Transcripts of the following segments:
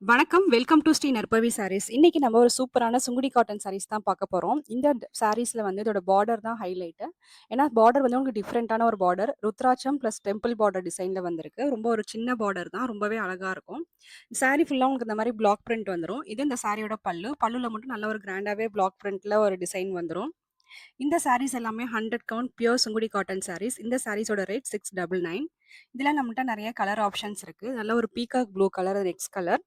வணக்கம். Welcome to Sri நற்பவி சாரீஸ். இன்னைக்கு நம்ம ஒரு சூப்பரான சுங்குடி காட்டன் சாரீஸ் தான் பார்க்க போறோம். இந்த சாரீஸ்ல வந்து இதோட பார்டர் தான் ஹைலைட்டு. ஏன்னா பார்டர் வந்து உங்களுக்கு டிஃப்ரெண்ட்டான ஒரு பார்டர். ருத்ராட்சம் பிளஸ் டெம்பிள் பார்டர் டிசைன்ல வந்திருக்கு. ரொம்ப ஒரு சின்ன பார்டர் தான். ரொம்பவே அழகா இருக்கும். சாரீ ஃபுல்லா உங்களுக்கு இந்த மாரி பிளாக் பிரிண்ட் வந்துரும். இது இந்த சாரியோட பல்லு. பல்லுல மட்டும் நல்ல ஒரு கிராண்டாவே பிளாக் பிரிண்ட்ல ஒரு டிசைன் வந்துரும். இந்த சாரீஸ் எல்லாமே 100 count pure Sungudi cotton saris. இந்த சாரீஸோட ரேட் 699. இதுல நம்மள்ட்ட நெறைய கலர் ஆப்ஷன்ஸ் இருக்கு. நல்ல ஒரு peacock blue colour next colour.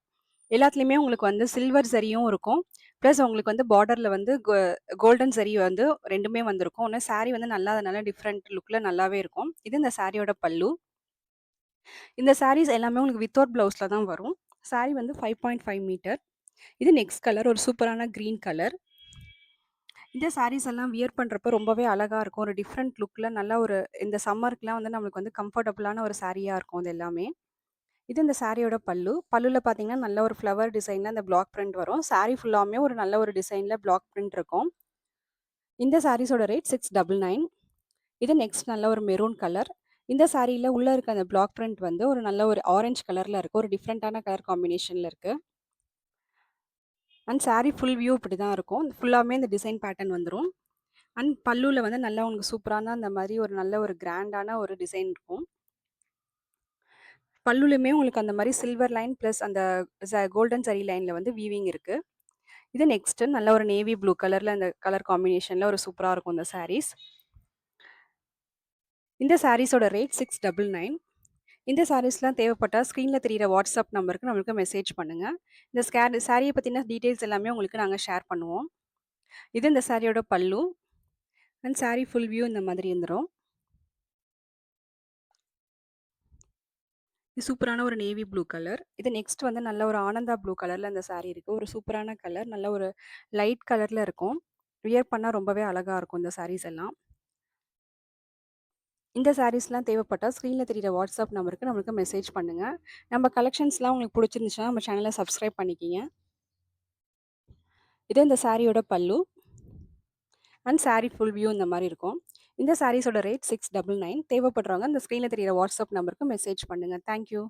எல்லாத்துலயுமே உங்களுக்கு வந்து சில்வர் ஜரியும் இருக்கும். பிளஸ் உங்களுக்கு வந்து பார்டர்ல வந்து கோல்டன் ஜரி வந்து 2மே வந்திருக்கும். ஆனா சாரி வந்து நல்லா டிஃப்ரெண்ட் லுக்ல நல்லாவே இருக்கும். இது இந்த சாரியோட பல்லு. இந்த சாரீஸ் எல்லாமே உங்களுக்கு வித்தவுட் பிளவுஸ்ல தான் வரும். சாரி வந்து 5.5 மீட்டர். இது நெக்ஸ்ட் கலர் ஒரு சூப்பரான கிரீன் கலர். இந்த சாரீஸ் எல்லாம் வியர் பண்றப்ப ரொம்பவே அழகா இருக்கும். ஒரு டிஃப்ரெண்ட் லுக்ல நல்ல ஒரு இந்த சம்மருக்குலாம் வந்து நம்மளுக்கு வந்து கம்ஃபர்டபுளான ஒரு சாரியா இருக்கும் இது எல்லாமே. இது இந்த சாரியோட பல்லு. பல்லுல பார்த்தீங்கன்னா, நல்ல ஒரு ஃப்ளவர் டிசைன்ல அந்த பிளாக் பிரிண்ட் வரும். சாரி ஃபுல்லாவுமே ஒரு நல்ல ஒரு டிசைன்ல பிளாக் பிரிண்ட் இருக்கும். இந்த சாரீஸோட ரேட் 699. இது நெக்ஸ்ட் நல்ல ஒரு மெரூன் கலர். இந்த சாரியில உள்ள இருக்க அந்த பிளாக் பிரிண்ட் வந்து ஒரு நல்ல ஒரு ஆரஞ்ச் கலர்ல இருக்கு. ஒரு டிஃப்ரெண்ட்டான கலர் காம்பினேஷன்ல இருக்கு. அண்ட் சாரி ஃபுல் வியூ இப்படிதான் இருக்கும். ஃபுல்லாவுமே இந்த டிசைன் பேட்டர்ன் வந்துரும். அண்ட் பல்லுல வந்து நல்லா உங்களுக்கு சூப்பரான அந்த மாரி ஒரு நல்ல ஒரு கிராண்டான ஒரு டிசைன் இருக்கும். பல்லுலயுமே உங்களுக்கு அந்த மாரி சில்வர் லைன் பிளஸ் அந்த கோல்டன் ஜரி லைன்ல வந்து வீவிங் இருக்கு. இது நெக்ஸ்ட் நல்ல ஒரு நேவி ப்ளூ கலர்ல அந்த கலர் காம்பினேஷன்ல ஒரு சூப்பரா இருக்கும் இந்த சாரீஸ். இந்த சாரீஸோட ரேட் 699. இந்த சாரீஸ்லாம் தேவைப்பட்டா ஸ்க்ரீன்ல தெரியிற வாட்ஸ்அப் நம்பருக்கு நம்மளுக்கு மெசேஜ் பண்ணுங்க. இந்த சாரிய பத்தின டீட்டெயில்ஸ் எல்லாமே உங்களுக்கு நாங்க ஷேர் பண்ணுவோம். இது இந்த சாரியோட பல்லு. அண்ட் சாரி ஃபுல் வியூ இந்த மாதிரி இருந்துரும். இது சூப்பரான ஒரு நேவி ப்ளூ கலர். இது நெக்ஸ்ட் வந்து நல்ல ஒரு ஆனந்தா ப்ளூ கலர்ல அந்த சாரி இருக்கு. ஒரு சூப்பரான கலர். நல்ல ஒரு லைட் கலர்ல இருக்கும். வியர் பண்ணா ரொம்பவே அழகா இருக்கும் இந்த சாரீஸ் எல்லாம். இந்த சாரீஸ்லாம் தேவைப்பட்டா ஸ்க்ரீன்ல தெரியிற வாட்ஸ்அப் நம்பருக்கு நம்மளுக்கு மெசேஜ் பண்ணுங்க. நம்ம கலெக்ஷன்ஸ்லாம் உங்களுக்கு புடிச்சிருந்துச்சுன்னா நம்ம சேனல சப்ஸ்கிரைப் பண்ணிக்கிங்க. இது இந்த சாரியோட பல்லு. அண்ட் சாரி ஃபுல் வியூ இந்த மாரி இருக்கும். இந்த சாரீஸோட ரேட் 699. தேவைப்படுறவங்க அந்த ஸ்க்ரீன்ல தெரியிற வாட்ஸ்அப் நம்பருக்கு மெசேஜ் பண்ணுங்க. Thank you.